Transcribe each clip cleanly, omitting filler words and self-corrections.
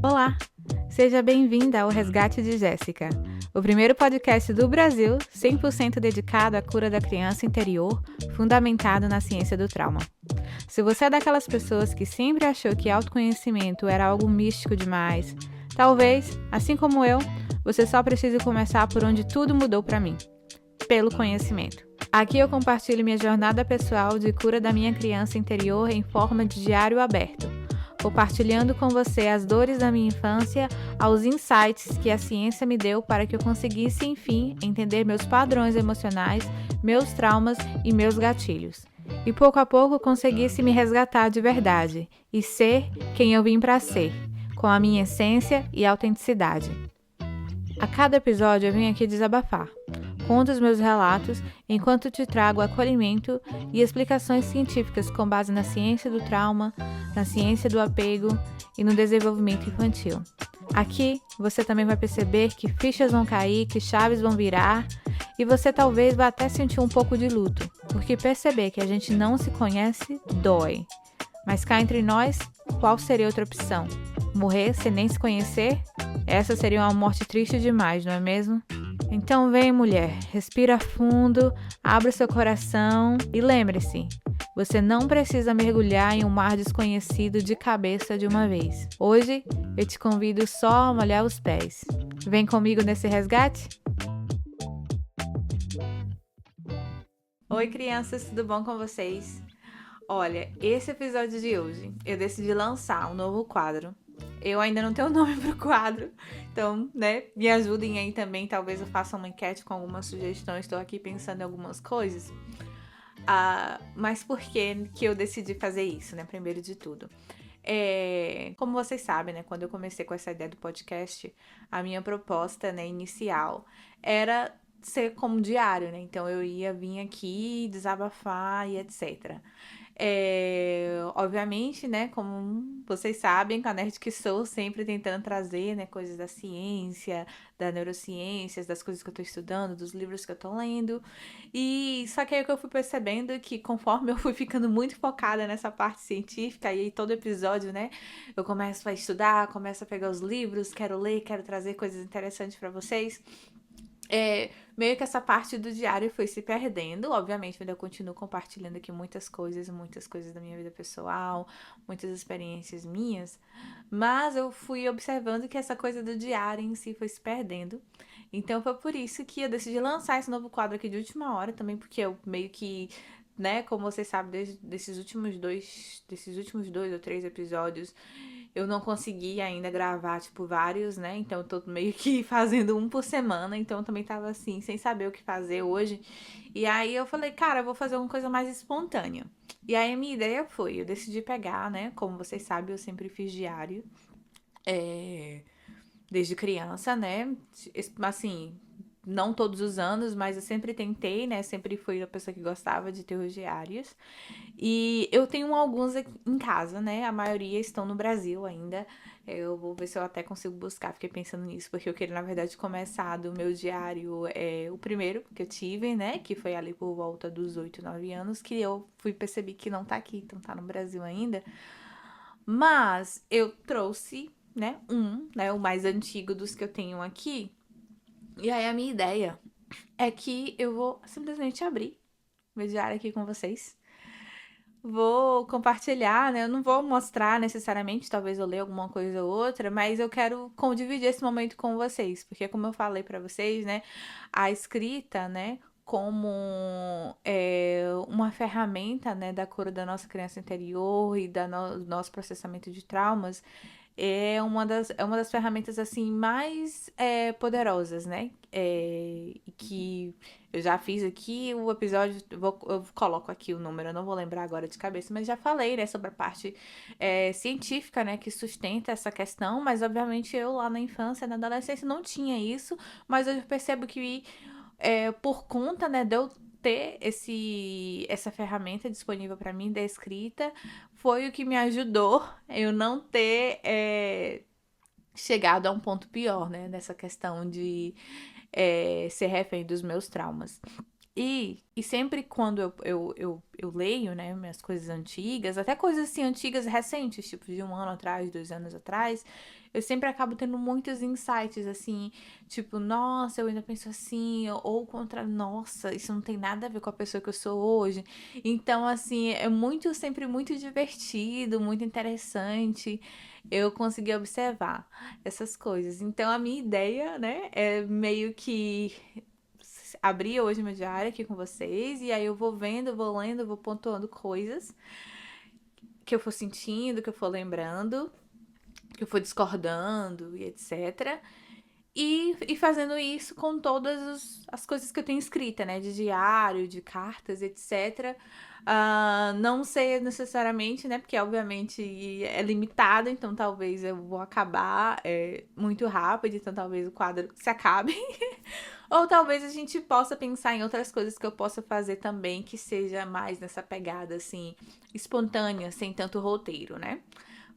Olá, seja bem-vinda ao Resgate de Jéssica, o primeiro podcast do Brasil 100% dedicado à cura da criança interior, fundamentado na ciência do trauma. Se você é daquelas pessoas que sempre achou que autoconhecimento era algo místico demais, talvez, assim como eu, você só precise começar por onde tudo mudou para mim, pelo conhecimento. Aqui eu compartilho minha jornada pessoal de cura da minha criança interior em forma de diário aberto, compartilhando com você as dores da minha infância, aos insights que a ciência me deu para que eu conseguisse, enfim, entender meus padrões emocionais, meus traumas e meus gatilhos. E pouco a pouco conseguisse me resgatar de verdade e ser quem eu vim para ser, com a minha essência e autenticidade. A cada episódio eu venho aqui desabafar. Conto os meus relatos enquanto te trago acolhimento e explicações científicas com base na ciência do trauma, na ciência do apego e no desenvolvimento infantil. Aqui você também vai perceber que fichas vão cair, que chaves vão virar e você talvez vá até sentir um pouco de luto, porque perceber que a gente não se conhece dói. Mas cá entre nós, qual seria outra opção? Morrer sem nem se conhecer? Essa seria uma morte triste demais, não é mesmo? Então vem, mulher, respira fundo, abra seu coração e lembre-se, você não precisa mergulhar em um mar desconhecido de cabeça de uma vez. Hoje eu te convido só a molhar os pés. Vem comigo nesse resgate? Oi, crianças, tudo bom com vocês? Olha, esse episódio de hoje eu decidi lançar um novo quadro. Eu ainda não tenho nome pro quadro, então, né, me ajudem aí também. Talvez eu faça uma enquete com algumas sugestões. Estou aqui pensando em algumas coisas. Mas por que eu decidi fazer isso, né? Primeiro de tudo. Como vocês sabem, né? Quando eu comecei com essa ideia do podcast, a minha proposta, né, inicial era ser como diário, né? Então eu ia vir aqui desabafar e etc. Obviamente, né, como vocês sabem, com a nerd que sou, sempre tentando trazer, né, coisas da ciência, da neurociências, das coisas que eu tô estudando, dos livros que eu tô lendo. E só que aí que eu fui percebendo que conforme eu fui ficando muito focada nessa parte científica, e aí todo episódio, né, eu começo a estudar, começo a pegar os livros, quero ler, quero trazer coisas interessantes pra vocês. Meio que essa parte do diário foi se perdendo. Obviamente, eu ainda continuo compartilhando aqui muitas coisas da minha vida pessoal, muitas experiências minhas, mas eu fui observando que essa coisa do diário em si foi se perdendo. Então foi por isso que eu decidi lançar esse novo quadro aqui de última hora, também porque eu meio que, né, como vocês sabem, desses últimos dois ou três episódios, eu não consegui ainda gravar, tipo, vários, né? Então eu tô meio que fazendo um por semana. Então eu também tava assim, sem saber o que fazer hoje. E aí eu falei, cara, eu vou fazer uma coisa mais espontânea. E aí a minha ideia foi, eu decidi pegar, né? Como vocês sabem, eu sempre fiz diário. Desde criança, né? Assim, não todos os anos, mas eu sempre tentei, né? Sempre fui a pessoa que gostava de ter os diários. E eu tenho alguns aqui em casa, né? A maioria estão no Brasil ainda. Eu vou ver se eu até consigo buscar. Fiquei pensando nisso, porque eu queria, na verdade, começar do meu diário, o primeiro que eu tive, né? Que foi ali por volta dos 8, 9 anos, que eu percebi que não tá aqui, então tá no Brasil ainda. Mas eu trouxe, né? O mais antigo dos que eu tenho aqui. E aí a minha ideia é que eu vou simplesmente abrir meu diário aqui com vocês. Vou compartilhar, né? Eu não vou mostrar necessariamente, talvez eu leia alguma coisa ou outra, mas eu quero dividir esse momento com vocês, porque como eu falei pra vocês, né, a escrita, né, como uma ferramenta, né, da cura da nossa criança interior e do nosso processamento de traumas, é uma das ferramentas assim mais poderosas, né? Que eu já fiz aqui o episódio, eu coloco aqui o número, eu não vou lembrar agora de cabeça, mas já falei, né, sobre a parte científica, né, que sustenta essa questão, mas obviamente eu lá na infância, na adolescência não tinha isso, mas eu percebo que por conta, né, de eu ter essa ferramenta disponível para mim da escrita, foi o que me ajudou eu não ter chegado a um ponto pior, né, nessa questão de ser refém dos meus traumas. E sempre quando eu leio, né, minhas coisas antigas, até coisas assim antigas, recentes, tipo de 1 ano atrás, 2 anos atrás, eu sempre acabo tendo muitos insights, assim, tipo, nossa, eu ainda penso assim, ou contra, nossa, isso não tem nada a ver com a pessoa que eu sou hoje. Então, assim, é muito, sempre muito divertido, muito interessante eu consegui observar essas coisas. Então, a minha ideia, né, é meio que abrir hoje meu diário aqui com vocês e aí eu vou vendo, vou lendo, vou pontuando coisas que eu for sentindo, que eu for lembrando, que eu for discordando e etc. E fazendo isso com todas as coisas que eu tenho escrita, né? De diário, de cartas, etc. Não sei necessariamente, né? Porque obviamente é limitado, então talvez eu vou acabar muito rápido, então talvez o quadro se acabe. Ou talvez a gente possa pensar em outras coisas que eu possa fazer também que seja mais nessa pegada assim, espontânea, sem tanto roteiro, né?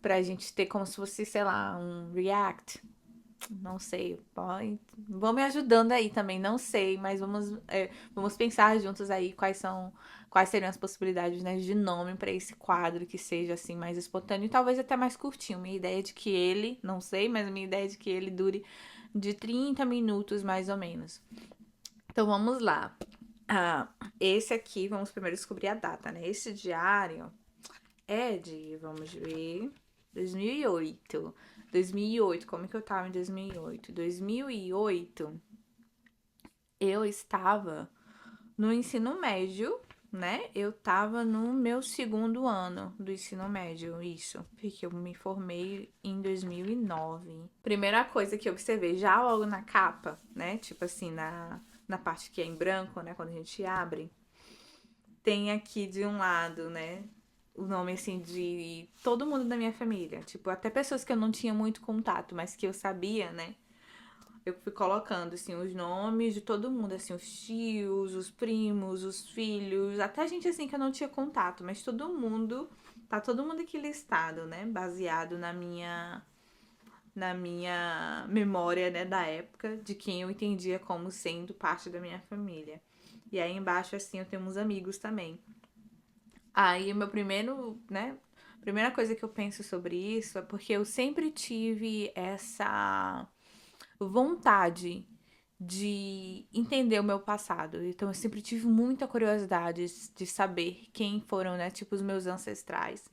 Pra gente ter como se fosse, sei lá, um react. Não sei, vão me ajudando aí também, não sei, mas vamos pensar juntos aí quais seriam as possibilidades, né, de nome para esse quadro que seja assim mais espontâneo e talvez até mais curtinho. Minha ideia é de que ele, não sei, mas minha ideia é de que ele dure de 30 minutos mais ou menos. Então vamos lá. Ah, esse aqui, vamos primeiro descobrir a data, né? Esse diário é de, vamos ver, 2008. 2008, como que eu tava em 2008? 2008, eu estava no ensino médio, né? Eu tava no meu segundo ano do ensino médio, isso, porque eu me formei em 2009. Primeira coisa que eu observei, já logo na capa, né? Tipo assim, na parte que é em branco, né? Quando a gente abre, tem aqui de um lado, né? O nome, assim, de todo mundo da minha família. Tipo, até pessoas que eu não tinha muito contato, mas que eu sabia, né? Eu fui colocando, assim, os nomes de todo mundo, assim, os tios, os primos, os filhos, até gente, assim, que eu não tinha contato, mas todo mundo, tá todo mundo aqui listado, né? Baseado na minha memória, né, da época, de quem eu entendia como sendo parte da minha família. E aí embaixo, assim, eu tenho uns amigos também. Aí o meu primeiro, né? Primeira coisa que eu penso sobre isso é porque eu sempre tive essa vontade de entender o meu passado. Então eu sempre tive muita curiosidade de saber quem foram, né? Tipo, os meus ancestrais.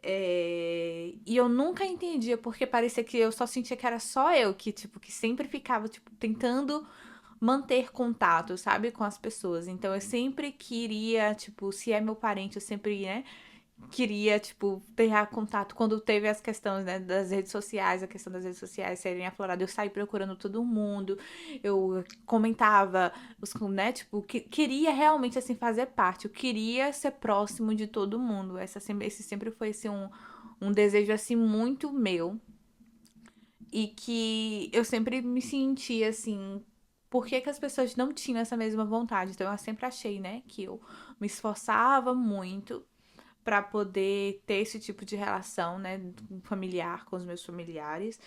E eu nunca entendia porque parecia que eu só sentia que era só eu que, tipo, que sempre ficava, tipo, tentando manter contato, sabe, com as pessoas. Então eu sempre queria, tipo, se é meu parente, eu sempre, né, queria, tipo, ter contato. Quando teve as questões, né, das redes sociais, a questão das redes sociais serem afloradas, eu saí procurando todo mundo, eu comentava, né, tipo, queria realmente, assim, fazer parte, eu queria ser próximo de todo mundo. Esse sempre foi, assim, um desejo, assim, muito meu. E que eu sempre me sentia, assim, por que que as pessoas não tinham essa mesma vontade? Então eu sempre achei, né, que eu me esforçava muito para poder ter esse tipo de relação, né, familiar com os meus familiares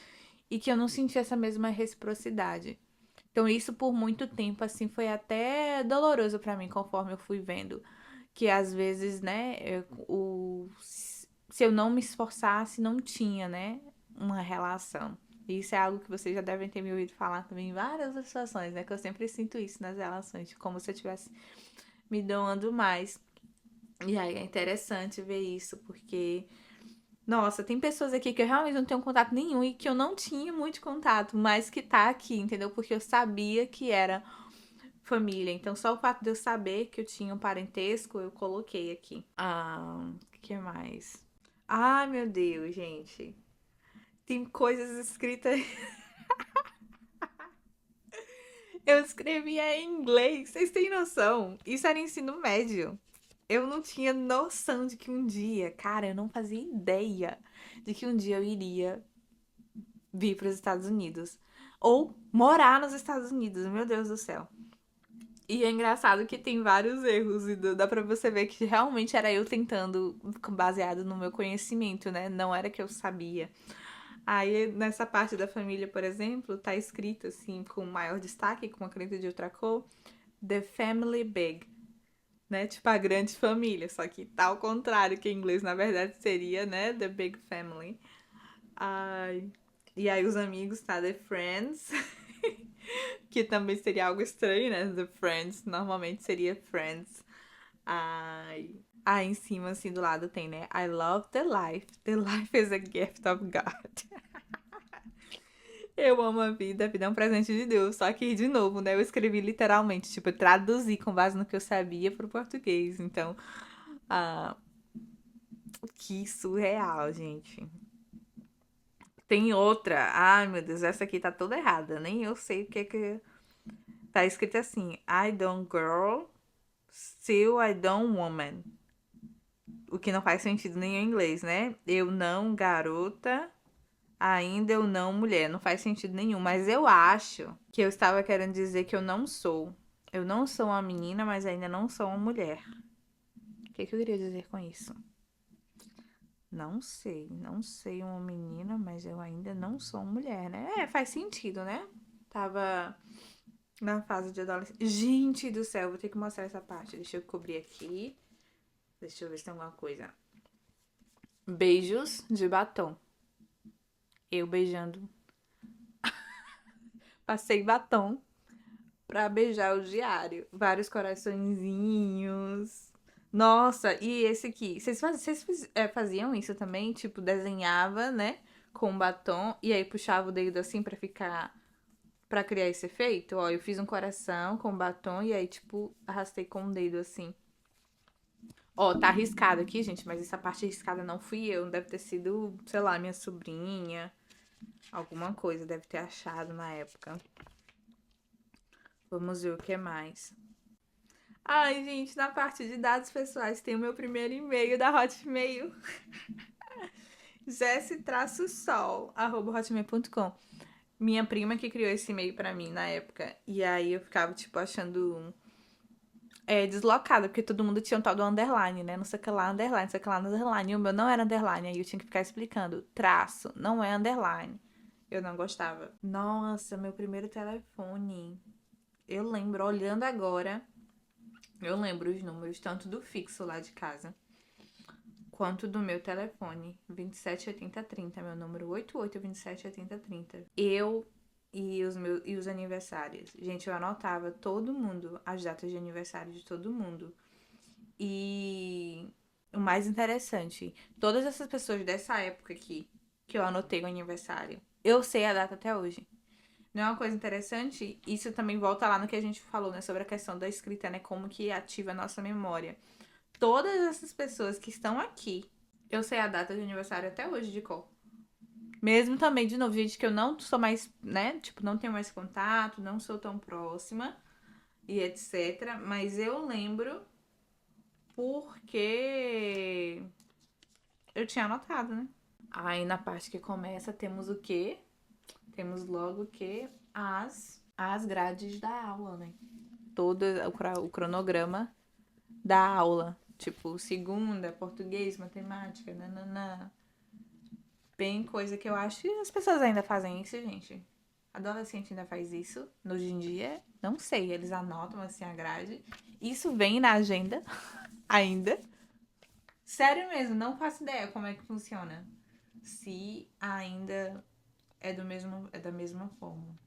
e que eu não sentia essa mesma reciprocidade. Então isso por muito tempo assim foi até doloroso para mim, conforme eu fui vendo que às vezes, né, se eu não me esforçasse, não tinha, né, uma relação. E isso é algo que vocês já devem ter me ouvido falar também em várias outras situações, né? Que eu sempre sinto isso nas relações, de como se eu estivesse me doando mais. E aí é interessante ver isso, porque, nossa, tem pessoas aqui que eu realmente não tenho contato nenhum e que eu não tinha muito contato, mas que tá aqui, entendeu? Porque eu sabia que era família. Então, só o fato de eu saber que eu tinha um parentesco, eu coloquei aqui. Que mais? Ai, meu Deus, gente. Tem coisas escritas. Eu escrevia em inglês. Vocês têm noção? Isso era ensino médio. Eu não tinha noção de que um dia, cara, eu não fazia ideia de que um dia eu iria vir para os Estados Unidos. Ou morar nos Estados Unidos, meu Deus do céu. E é engraçado que tem vários erros e dá pra você ver que realmente era eu tentando, baseado no meu conhecimento, né? Não era que eu sabia. Aí, nessa parte da família, por exemplo, tá escrito assim, com maior destaque, com uma caneta de outra cor, The Family Big, né? Tipo a grande família, só que tá ao contrário, que em inglês na verdade seria, né? The Big Family. Ai. E aí os amigos, tá? The Friends, que também seria algo estranho, né? The Friends, normalmente seria Friends. Ai. Aí em cima, assim, do lado tem, né? I love the life. The life is a gift of God. Eu amo a vida é um presente de Deus. Só que, de novo, né? Eu escrevi literalmente, tipo, eu traduzi com base no que eu sabia pro português. Então, ah, que surreal, gente. Tem outra. Ai, meu Deus, essa aqui tá toda errada. Nem eu sei o que é que. Tá escrito assim: I don't girl, still I don't woman. O que não faz sentido nenhum em inglês, né? Eu não garota, ainda eu não mulher. Não faz sentido nenhum. Mas eu acho que eu estava querendo dizer que eu não sou. Eu não sou uma menina, mas ainda não sou uma mulher. O que eu queria dizer com isso? Não sei. Não sei uma menina, mas eu ainda não sou uma mulher, né? É, faz sentido, né? Tava na fase de adolescência. Gente do céu, vou ter que mostrar essa parte. Deixa eu cobrir aqui. Deixa eu ver se tem alguma coisa. Beijos de batom. Eu beijando. Passei batom pra beijar o diário. Vários coraçõezinhos. Nossa, e esse aqui? Faziam isso também? Tipo, desenhava, né? Com batom. E aí puxava o dedo assim pra ficar. Pra criar esse efeito. Ó, eu fiz um coração com batom. E aí, tipo, arrastei com o dedo assim. Ó, tá arriscado aqui, gente, mas essa parte arriscada não fui eu. Deve ter sido, sei lá, minha sobrinha. Alguma coisa deve ter achado na época. Vamos ver o que mais. Ai, gente, na parte de dados pessoais tem o meu primeiro e-mail da Hotmail. jesse-sol@hotmail.com. Minha prima que criou esse e-mail pra mim na época. E aí eu ficava, tipo, achando deslocada, porque todo mundo tinha um tal do underline, né? Não sei o que lá, underline, não sei o que lá, underline. E o meu não era underline, aí eu tinha que ficar explicando. Traço, não é underline. Eu não gostava. Nossa, meu primeiro telefone. Eu lembro, olhando agora, eu lembro os números, tanto do fixo lá de casa, quanto do meu telefone. 278030, meu número 88278030. E os aniversários. Gente, eu anotava todo mundo, as datas de aniversário de todo mundo. E o mais interessante, todas essas pessoas dessa época aqui, que eu anotei o aniversário, eu sei a data até hoje. Não é uma coisa interessante? Isso também volta lá no que a gente falou, né? Sobre a questão da escrita, né? Como que ativa a nossa memória. Todas essas pessoas que estão aqui, eu sei a data de aniversário até hoje de cor. Mesmo também, de novo, gente, que eu não sou mais, né? Tipo, não tenho mais contato, não sou tão próxima e etc. Mas eu lembro porque eu tinha anotado, né? Aí na parte que começa temos o quê? Temos logo o quê? As grades da aula, né? Todo o cronograma da aula. Tipo, segunda, português, matemática, nananã. Bem coisa que eu acho que as pessoas ainda fazem isso, gente. Adolescente ainda faz isso. Hoje em dia, não sei, eles anotam assim a grade. Isso vem na agenda ainda. Sério mesmo, não faço ideia como é que funciona. Se ainda é da mesma forma.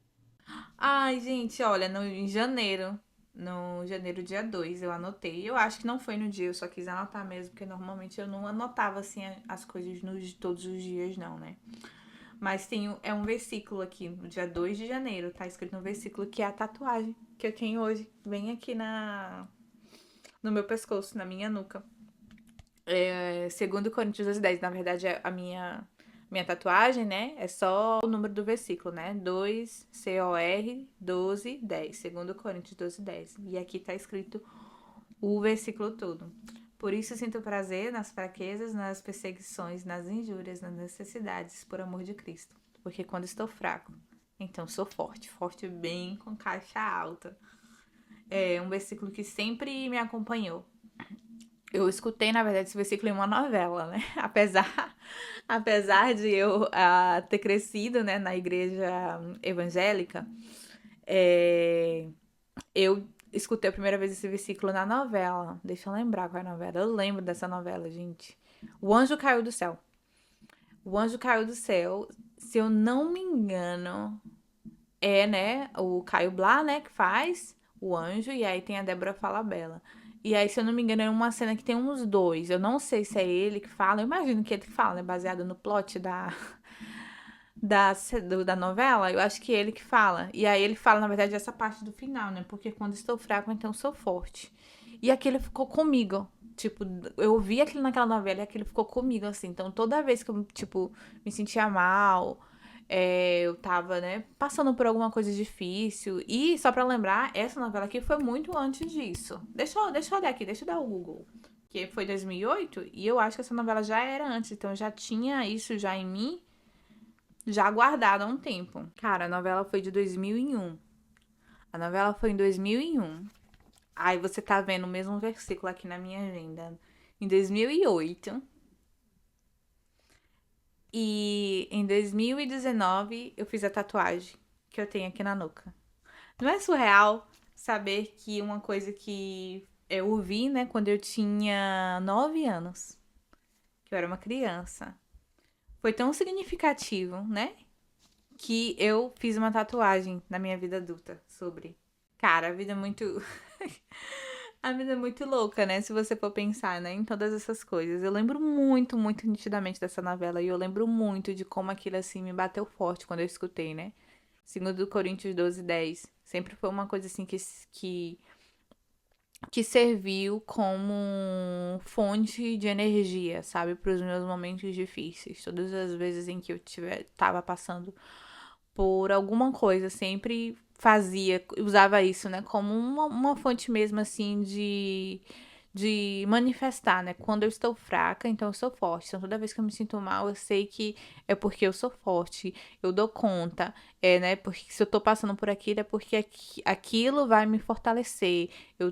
Ai, gente, olha, em janeiro, no janeiro dia 2 eu anotei. Eu acho que não foi no dia, eu só quis anotar mesmo, porque normalmente eu não anotava assim as coisas todos os dias, não, né? Mas é um versículo aqui, no dia 2 de janeiro, tá escrito no versículo que é a tatuagem que eu tenho hoje, bem aqui no meu pescoço, na minha nuca. Segundo Coríntios 12:10, na verdade, a minha tatuagem, né? É só o número do versículo, né? 2 COR 12:10. Segundo Coríntios 12:10. E aqui tá escrito o versículo todo. Por isso sinto prazer nas fraquezas, nas perseguições, nas injúrias, nas necessidades, por amor de Cristo. Porque quando estou fraco, então sou forte. Forte bem com caixa alta. É um versículo que sempre me acompanhou. Eu escutei, na verdade, esse versículo em uma novela, né? Apesar de eu ter crescido, né, na igreja evangélica, eu escutei a primeira vez esse versículo na novela. Deixa eu lembrar qual é a novela. Eu lembro dessa novela, gente. O Anjo Caiu do Céu. O Anjo Caiu do Céu, se eu não me engano, é, né, o Caio Blá, né, que faz o anjo, e aí tem a Débora Falabella. E aí, se eu não me engano, é uma cena que tem uns dois. Eu não sei se é ele que fala, eu imagino que é ele que fala, né, baseado no plot da novela, eu acho que é ele que fala. E aí ele fala, na verdade, essa parte do final, né, porque quando estou fraco, então sou forte. E aquilo ficou comigo. Tipo, eu ouvi aquilo naquela novela e aquilo ficou comigo, assim. Então, toda vez que eu, tipo, me sentia mal, eu tava, né, passando por alguma coisa difícil. E, só pra lembrar, essa novela aqui foi muito antes disso. Deixa eu olhar aqui, deixa eu dar o Google. Que foi 2008, e eu acho que essa novela já era antes. Então, eu já tinha isso já em mim, já guardado há um tempo. Cara, a novela foi de 2001. A novela foi em 2001. Aí você tá vendo o mesmo versículo aqui na minha agenda. Em 2008. E em 2019 eu fiz a tatuagem que eu tenho aqui na nuca. Não é surreal saber que uma coisa que eu ouvi, né, quando eu tinha 9 anos, que eu era uma criança, foi tão significativo, né, que eu fiz uma tatuagem na minha vida adulta sobre. Cara, a vida é muito. A vida é muito louca, né? Se você for pensar, né, em todas essas coisas. Eu lembro muito, muito nitidamente dessa novela. E eu lembro muito de como aquilo, assim, me bateu forte quando eu escutei, né? Segundo Coríntios 12:10. Sempre foi uma coisa, assim, que serviu como fonte de energia, sabe? Para os meus momentos difíceis. Todas as vezes em que eu tava passando por alguma coisa, sempre fazia, usava isso, né, como uma fonte mesmo, assim, de manifestar, né, quando eu estou fraca, então eu sou forte, então toda vez que eu me sinto mal, eu sei que é porque eu sou forte, eu dou conta, né, porque se eu tô passando por aquilo, é porque aquilo vai me fortalecer, eu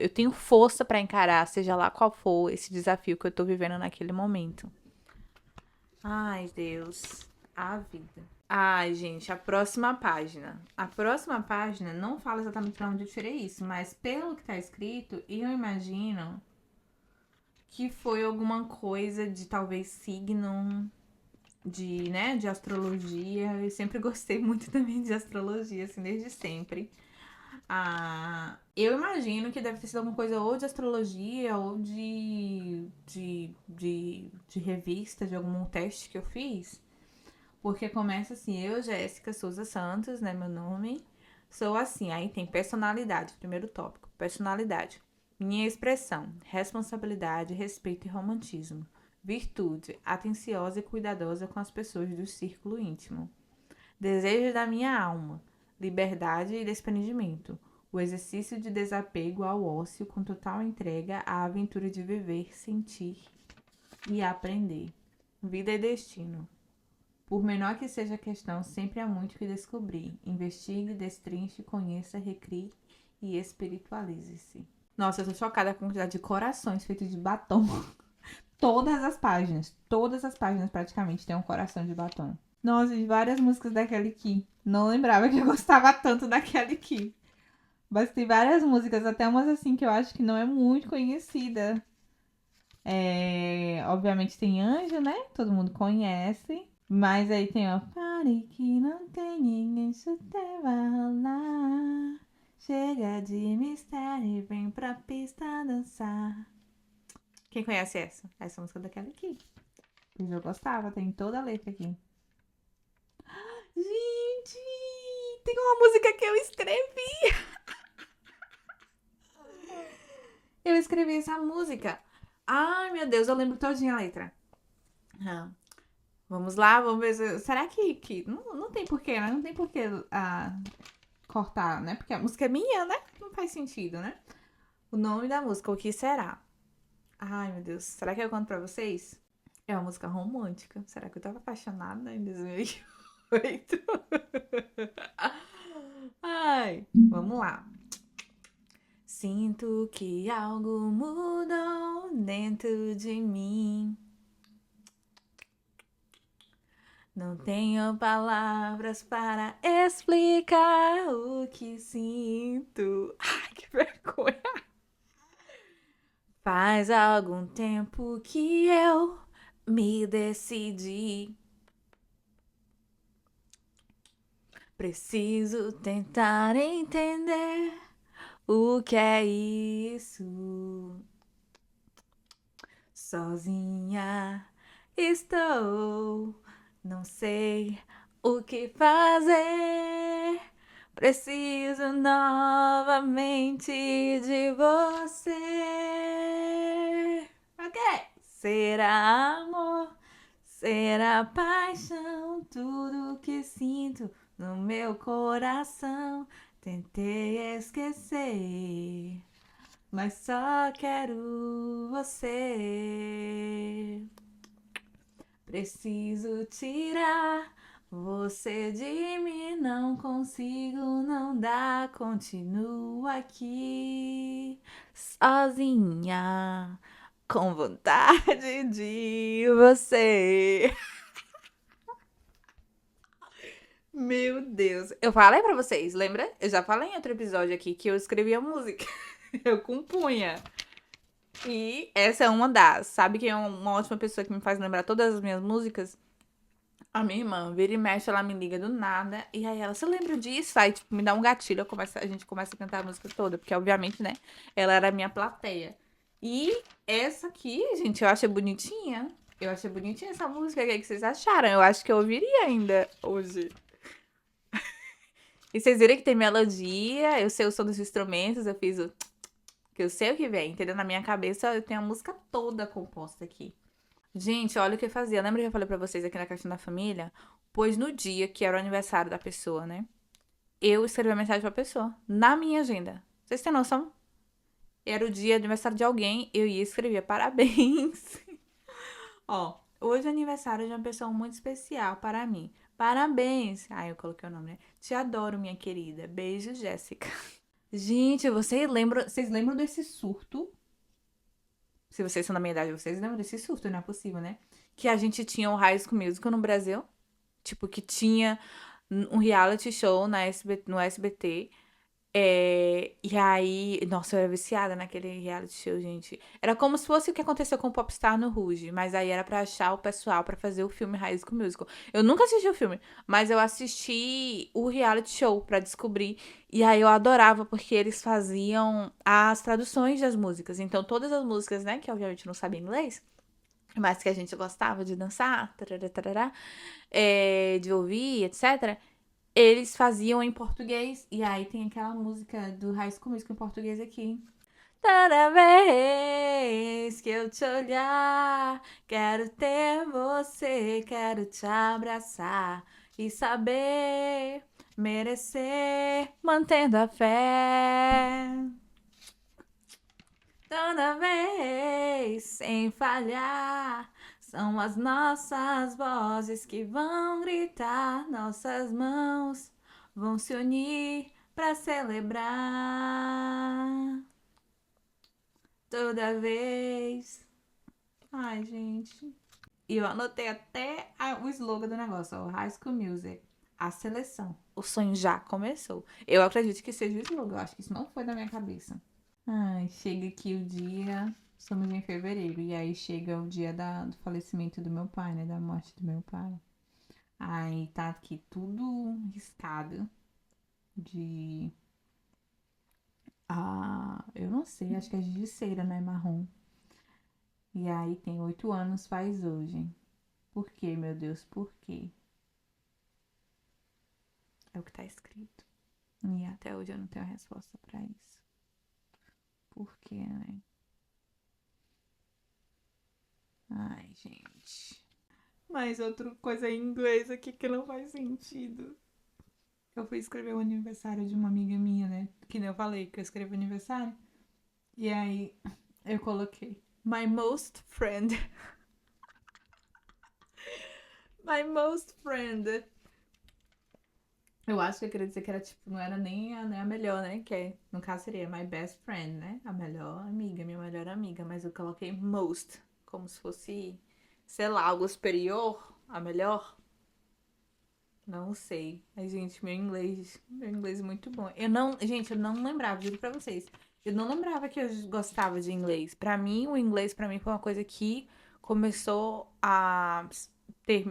tenho força para encarar, seja lá qual for esse desafio que eu tô vivendo naquele momento. Ai, Deus, a vida. Ai, gente, a próxima página. A próxima página não fala exatamente pra onde eu tirei isso, mas pelo que tá escrito, eu imagino que foi alguma coisa de talvez signo, de, né, de astrologia. Eu sempre gostei muito também de astrologia, assim, desde sempre. Eu imagino que deve ter sido alguma coisa ou de astrologia ou de revista, de algum teste que eu fiz. Porque começa assim, eu, Jéssica Souza Santos, né, meu nome. Sou assim, aí tem personalidade, primeiro tópico, personalidade. Minha expressão, responsabilidade, respeito e romantismo. Virtude, atenciosa e cuidadosa com as pessoas do círculo íntimo. Desejo da minha alma, liberdade e desprendimento. O exercício de desapego ao ócio com total entrega à aventura de viver, sentir e aprender. Vida e destino. Por menor que seja a questão, sempre há muito que descobrir. Investigue, destrinche, conheça, recrie e espiritualize-se. Nossa, eu tô chocada com a quantidade de corações feitos de batom. Todas as páginas praticamente tem um coração de batom. Nossa, de várias músicas da Kelly Key. Não lembrava que eu gostava tanto da Kelly Key. Mas tem várias músicas, até umas assim que eu acho que não é muito conhecida. Obviamente tem Anjo, né? Todo mundo conhece. Mas aí tem, ó. Pare que não tem ninguém, isso até vai rolar. Chega de mistério e vem pra pista dançar. Quem conhece essa? Essa música daquela aqui. Eu gostava, tem toda a letra aqui. Gente, tem uma música que eu escrevi. Eu escrevi essa música. Ai, meu Deus, eu lembro todinha a letra. Ah, vamos lá, vamos ver. Será que não tem porquê, né? Não tem porquê cortar, né? Porque a música é minha, né? Não faz sentido, né? O nome da música, o que será? Ai, meu Deus. Será que eu conto pra vocês? É uma música romântica. Será que eu tava apaixonada em 2008? Ai, vamos lá. Sinto que algo mudou dentro de mim. Não tenho palavras para explicar o que sinto. Ai, que vergonha. Faz algum tempo que eu me decidi. Preciso tentar entender o que é isso. Sozinha estou, não sei o que fazer. Preciso novamente de você. Ok? Será amor, será paixão, tudo que sinto no meu coração. Tentei esquecer, mas só quero você. Preciso tirar você de mim, não consigo, não dá, continuo aqui, sozinha, com vontade de você. Meu Deus. Eu falei pra vocês, lembra? Eu já falei em outro episódio aqui que eu escrevia música. Eu compunha. E essa é uma das. Sabe quem é uma ótima pessoa que me faz lembrar todas as minhas músicas? A minha irmã. Vira e mexe, ela me liga do nada. E aí ela, você lembra disso? Aí, tipo, me dá um gatilho. A gente começa a cantar a música toda. Porque, obviamente, né? Ela era a minha plateia. E essa aqui, gente, eu achei bonitinha. Eu achei bonitinha essa música. O que vocês acharam? Eu acho que eu ouviria ainda hoje. E vocês viram que tem melodia, eu sei o som dos instrumentos, eu fiz o que eu sei o que vem, entendeu? Na minha cabeça eu tenho a música toda composta aqui. Gente, olha o que eu fazia. Lembra que eu falei pra vocês aqui na Caixinha da Família? Pois no dia que era o aniversário da pessoa, né? Eu escrevi a mensagem pra pessoa, na minha agenda. Vocês têm noção? Era o dia do aniversário de alguém, eu ia escrever parabéns. Ó, hoje é aniversário de uma pessoa muito especial para mim. Parabéns. Ai, eu coloquei o nome, né? Te adoro, minha querida. Beijo, Jéssica. Gente, vocês lembram desse surto? Se vocês são da minha idade, vocês lembram desse surto, não é possível, né? Que a gente tinha o High School Musical no Brasil. Tipo, que tinha um reality show no SBT. E aí, nossa, eu era viciada naquele reality show, gente. Era como se fosse o que aconteceu com o Popstar no Rouge, mas aí era pra achar o pessoal pra fazer o filme High School Musical. Eu nunca assisti o filme, mas eu assisti o reality show pra descobrir. E aí eu adorava porque eles faziam as traduções das músicas. Então todas as músicas, né, que obviamente não sabia inglês, mas que a gente gostava de dançar, tarará, tarará, de ouvir, etc. Eles faziam em português. E aí tem aquela música do High School Musical em português aqui. Toda vez que eu te olhar, quero ter você, quero te abraçar e saber merecer, mantendo a fé. Toda vez, sem falhar, são as nossas vozes que vão gritar, nossas mãos vão se unir pra celebrar. Toda vez. Ai, gente. E eu anotei até o slogan do negócio, ó, High School Music. A seleção. O sonho já começou. Eu acredito que seja o slogan. Eu acho que isso não foi da minha cabeça. Ai, chega aqui o dia. Estamos em fevereiro. E aí chega o dia do falecimento do meu pai, né? Da morte do meu pai. Aí tá aqui tudo riscado de. Ah, eu não sei, acho que é de cera, né? Marrom. E aí tem 8 anos faz hoje. Por quê, meu Deus? Por quê? É o que tá escrito. E até hoje eu não tenho resposta pra isso. Por quê, né? Ai, gente. Mais outra coisa em inglês aqui que não faz sentido. Eu fui escrever o aniversário de uma amiga minha, né? Que nem eu falei que eu escrevi aniversário. E aí eu coloquei My most friend. My most friend. Eu acho que eu queria dizer que era tipo, não era nem a melhor, né? No caso seria my best friend, né? A melhor amiga, minha melhor amiga. Mas eu coloquei most, como se fosse, sei lá, algo superior, a melhor. Não sei. Mas, gente, meu inglês é muito bom. Gente, eu não lembrava, juro pra vocês. Eu não lembrava que eu gostava de inglês. Pra mim, o inglês pra mim foi uma coisa que começou a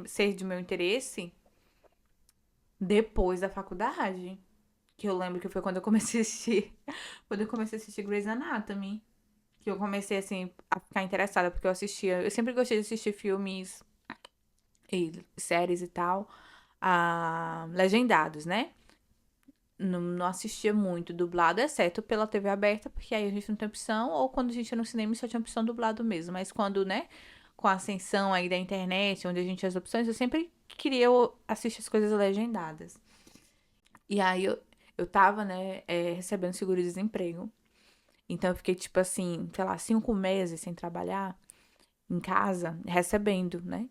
ser de meu interesse depois da faculdade. Que eu lembro que foi quando eu comecei a assistir, quando eu comecei a assistir Grey's Anatomy, que eu comecei assim a ficar interessada porque eu sempre gostei de assistir filmes e séries e tal, legendados, né? Não assistia muito dublado, exceto pela TV aberta, porque aí a gente não tem opção, ou quando a gente ia no cinema só tinha opção dublado mesmo. Mas quando, né, com a ascensão aí da internet, onde a gente tinha as opções, eu sempre queria assistir as coisas legendadas. E aí eu tava, né, recebendo seguro-desemprego. Então eu fiquei, tipo assim, sei lá, 5 meses sem trabalhar em casa, recebendo, né?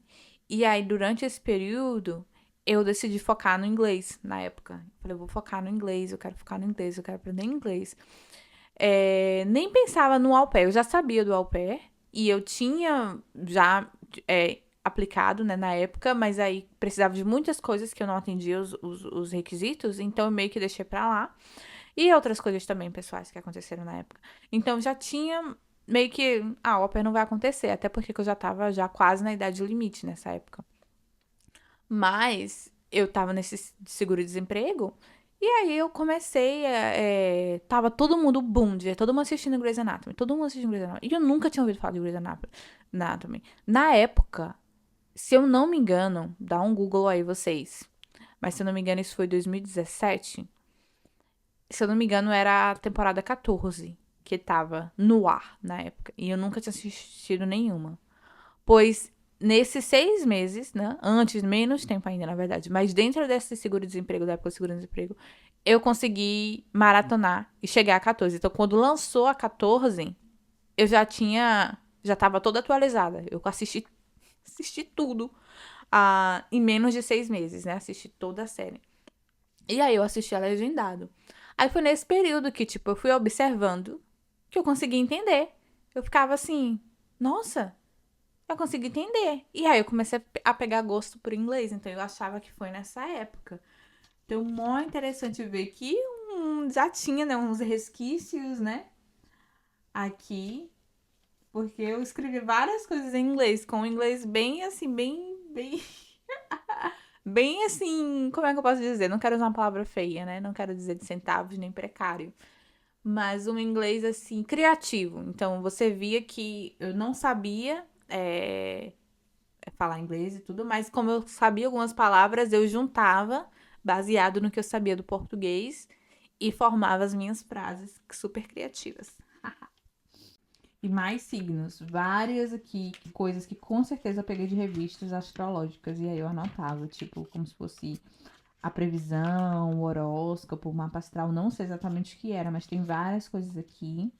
E aí, durante esse período, eu decidi focar no inglês na época. Eu falei, eu vou focar no inglês, eu quero focar no inglês, eu quero aprender inglês. Nem pensava no au pair, eu já sabia do au pair. E eu tinha já aplicado, né, na época, mas aí precisava de muitas coisas que eu não atendia os requisitos, então eu meio que deixei pra lá. E outras coisas também pessoais que aconteceram na época. Então já tinha meio que, o au pair não vai acontecer, até porque eu já tava já quase na idade limite nessa época. Mas eu tava nesse seguro-desemprego. E aí eu comecei tava todo mundo boom, todo mundo assistindo Grey's Anatomy. Todo mundo assistindo Grey's Anatomy. E eu nunca tinha ouvido falar de Grey's Anatomy. Na época, se eu não me engano, dá um Google aí vocês. Mas se eu não me engano, isso foi 2017. Se eu não me engano, era a temporada 14 que tava no ar na época. E eu nunca tinha assistido nenhuma. Pois nesses 6 meses, né? Antes, menos tempo ainda, na verdade. Mas dentro desse seguro-desemprego, da época do seguro-desemprego, eu consegui maratonar e chegar a 14. Então, quando lançou a 14, eu já tava toda atualizada. Eu assisti tudo em menos de 6 meses, né? Assisti toda a série. E aí eu assisti a legendado. Aí foi nesse período que, tipo, eu fui observando que eu consegui entender. Eu ficava assim, nossa, eu consegui entender. E aí eu comecei a pegar gosto por inglês, então eu achava que foi nessa época. Então, mó interessante ver que já tinha, né, uns resquícios, né, aqui, porque eu escrevi várias coisas em inglês, com inglês bem assim, bem, bem assim, como é que eu posso dizer? Não quero usar uma palavra feia, né? Não quero dizer de centavos nem precário. Mas um inglês assim, criativo. Então você via que eu não sabia falar inglês e tudo, mas como eu sabia algumas palavras, eu juntava baseado no que eu sabia do português e formava as minhas frases super criativas. E mais signos, várias aqui, coisas que com certeza eu peguei de revistas astrológicas e aí eu anotava, tipo, como se fosse a previsão, o horóscopo, o mapa astral, não sei exatamente o que era, mas tem várias coisas aqui.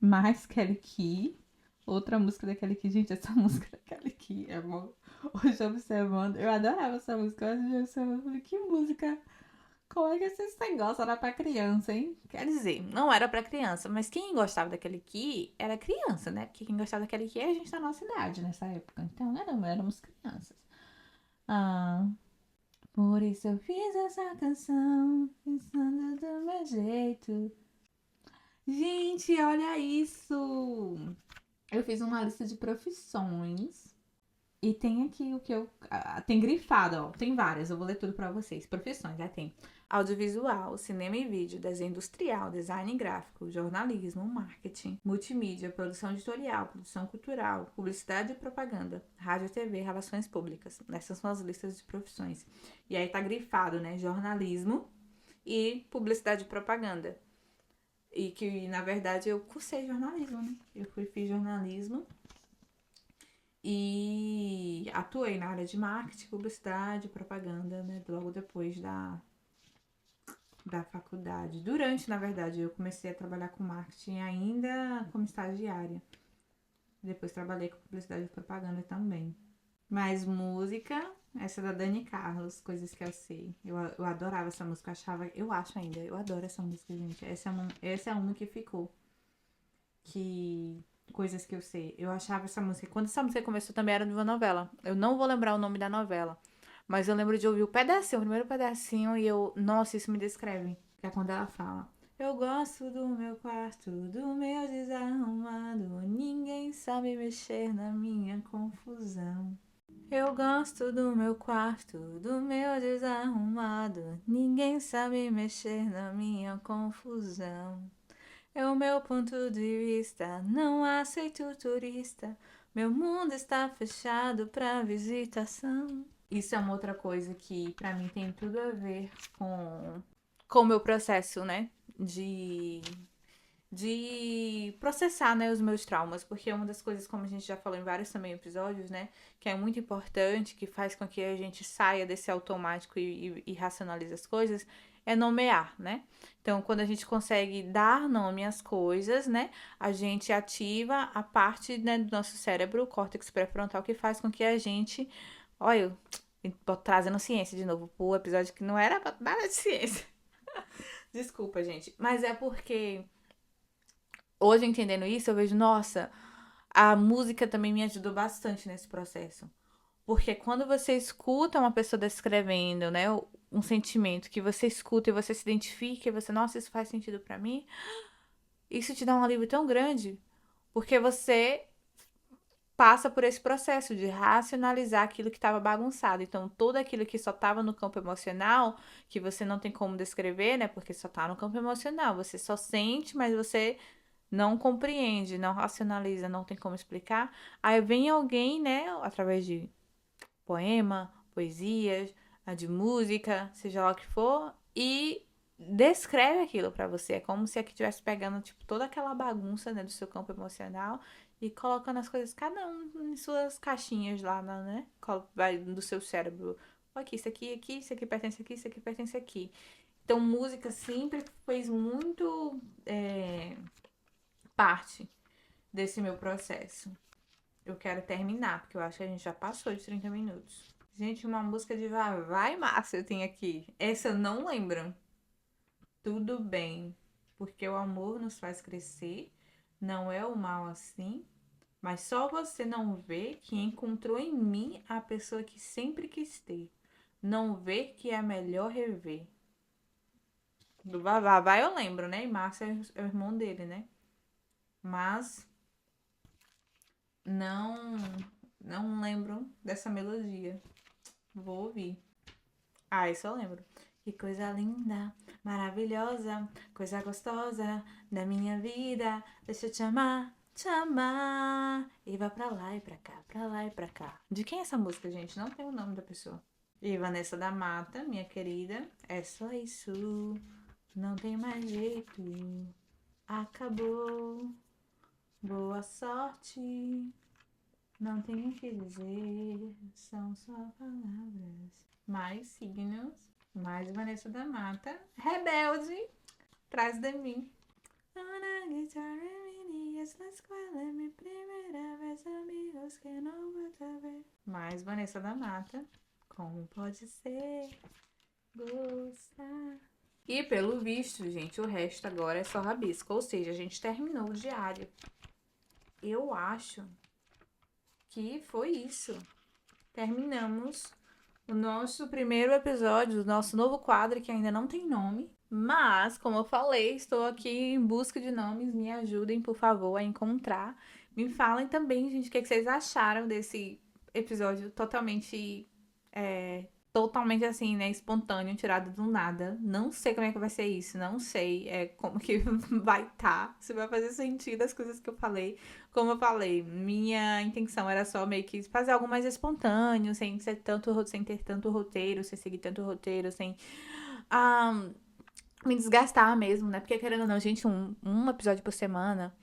Mais Kelly Key, outra música da Kelly Key, gente, essa música da Kelly Key é bom. Hoje observando, eu adorava essa música, hoje observando, falei, que música, como é que esse negócio era pra criança, hein? Quer dizer, não era pra criança, mas quem gostava da Kelly Key era criança, né? Porque quem gostava da Kelly Key é a gente da nossa idade nessa época, então éramos crianças. Ah, por isso eu fiz essa canção, pensando do meu jeito. Gente, olha isso! Eu fiz uma lista de profissões e tem aqui o que eu. Tem grifado, ó. Tem várias, eu vou ler tudo pra vocês. Profissões, já tem audiovisual, cinema e vídeo, desenho industrial, design gráfico, jornalismo, marketing, multimídia, produção editorial, produção cultural, publicidade e propaganda, rádio e TV, relações públicas. Essas são as listas de profissões. E aí tá grifado, né? Jornalismo e publicidade e propaganda. E que, na verdade, eu cursei jornalismo, né? Fiz jornalismo e atuei na área de marketing, publicidade, propaganda, né? Logo depois da faculdade. Durante, na verdade, eu comecei a trabalhar com marketing ainda como estagiária. Depois trabalhei com publicidade e propaganda também. Mais música, essa da Dani Carlos, Coisas que eu sei. Eu adorava essa música, eu acho ainda, eu adoro essa música, gente. Essa é uma que ficou. Que Coisas que eu sei. Eu achava essa música. Quando essa música começou também era de uma novela. Eu não vou lembrar o nome da novela. Mas eu lembro de ouvir o primeiro pedacinho, e eu... Nossa, isso me descreve. Que é quando ela fala: eu gosto do meu quarto, do meu desarrumado. Ninguém sabe mexer na minha confusão. Eu gosto do meu quarto, do meu desarrumado. Ninguém sabe mexer na minha confusão. É o meu ponto de vista, não aceito turista. Meu mundo está fechado para visitação. Isso é uma outra coisa que pra mim tem tudo a ver com o meu processo, né? De de processar, né, os meus traumas, porque uma das coisas, como a gente já falou em vários também episódios, né, que é muito importante, que faz com que a gente saia desse automático e racionalize as coisas, é nomear, né? Então, quando a gente consegue dar nome às coisas, né, a gente ativa a parte, né, do nosso cérebro, o córtex pré-frontal, que faz com que a gente, olha, eu tô trazendo ciência de novo pro episódio que não era nada de ciência. Desculpa, gente, mas é porque hoje, entendendo isso, eu vejo, nossa, a música também me ajudou bastante nesse processo. Porque quando você escuta uma pessoa descrevendo, né, um sentimento que você escuta e você se identifica e você, nossa, isso faz sentido pra mim, isso te dá um alívio tão grande. Porque você passa por esse processo de racionalizar aquilo que estava bagunçado. Então, tudo aquilo que só estava no campo emocional, que você não tem como descrever, né, porque só tá no campo emocional, você só sente, mas você não compreende, não racionaliza, não tem como explicar. Aí vem alguém, né, através de poema, poesias, de música, seja lá o que for, e descreve aquilo pra você. É como se aqui estivesse pegando, tipo, toda aquela bagunça, né, do seu campo emocional e colocando as coisas, cada um em suas caixinhas lá, né, vai do seu cérebro. Aqui, isso aqui pertence aqui, isso aqui pertence aqui. Então, música sempre fez muito parte desse meu processo. Eu quero terminar, porque eu acho que a gente já passou de 30 minutos. Gente, uma música de Vai Márcia eu tenho aqui. Essa eu não lembro. Tudo bem, porque o amor nos faz crescer, não é o mal assim, mas só você não vê que encontrou em mim a pessoa que sempre quis ter. Não vê que é melhor rever. Do Vavá eu lembro, né? E Márcia é o irmão dele, né? Mas não não lembro dessa melodia. Vou ouvir. Ah, isso eu lembro. Que coisa linda, maravilhosa, coisa gostosa da minha vida. Deixa eu te amar. E vai pra lá e pra cá, pra lá e pra cá. De quem é essa música, gente? Não tem o nome da pessoa. E Vanessa da Mata, minha querida. É só isso. Não tem mais jeito. Acabou. Boa sorte. Não tenho o que dizer, são só palavras. Mais signos, mais Vanessa da Mata. Rebelde, traz de mim. Ana guitarra meninas na escola, minha primeira vez, amigos que não vou ver. Mais Vanessa da Mata. Como pode ser gostar? E pelo visto, gente, o resto agora é só rabisco. Ou seja, a gente terminou o diário. Eu acho que foi isso. Terminamos o nosso primeiro episódio do nosso novo quadro, que ainda não tem nome. Mas, como eu falei, estou aqui em busca de nomes. Me ajudem, por favor, a encontrar. Me falem também, gente, o que vocês acharam desse episódio totalmente assim, né, espontâneo, tirado do nada. Não sei como é que vai ser isso, não sei como que vai estar, se vai fazer sentido as coisas que eu falei. Como eu falei, minha intenção era só meio que fazer algo mais espontâneo, sem ter tanto roteiro, sem seguir tanto roteiro, sem me desgastar mesmo, né? Porque querendo ou não, gente, um episódio por semana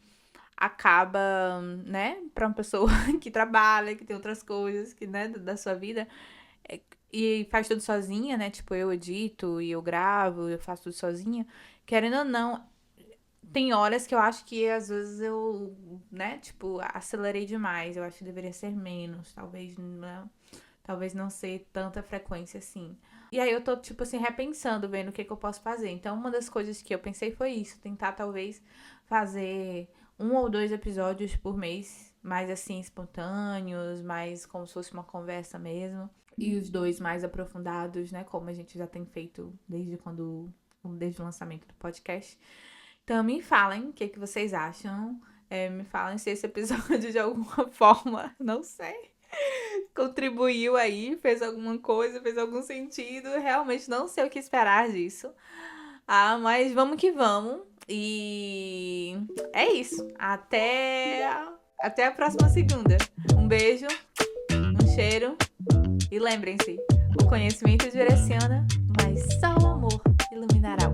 acaba, né, pra uma pessoa que trabalha, que tem outras coisas, que, né, da sua vida, e faz tudo sozinha, né? Tipo, eu edito e eu gravo, eu faço tudo sozinha. Querendo ou não, tem horas que eu acho que às vezes eu, né, tipo, acelerei demais. Eu acho que deveria ser menos, talvez não ser tanta frequência assim. E aí eu tô, tipo assim, repensando, vendo o que eu posso fazer. Então, uma das coisas que eu pensei foi isso, tentar talvez fazer 1 ou 2 episódios por mês mais assim, espontâneos, mais como se fosse uma conversa mesmo. E os 2 mais aprofundados, né? Como a gente já tem feito desde o lançamento do podcast. Então me falem o que vocês acham. Me falem se esse episódio de alguma forma, não sei, contribuiu aí, fez alguma coisa, fez algum sentido. Realmente não sei o que esperar disso. Mas vamos que vamos. E é isso. Até a próxima segunda. Um beijo, um cheiro. E lembrem-se, o conhecimento direciona, mas só o amor iluminará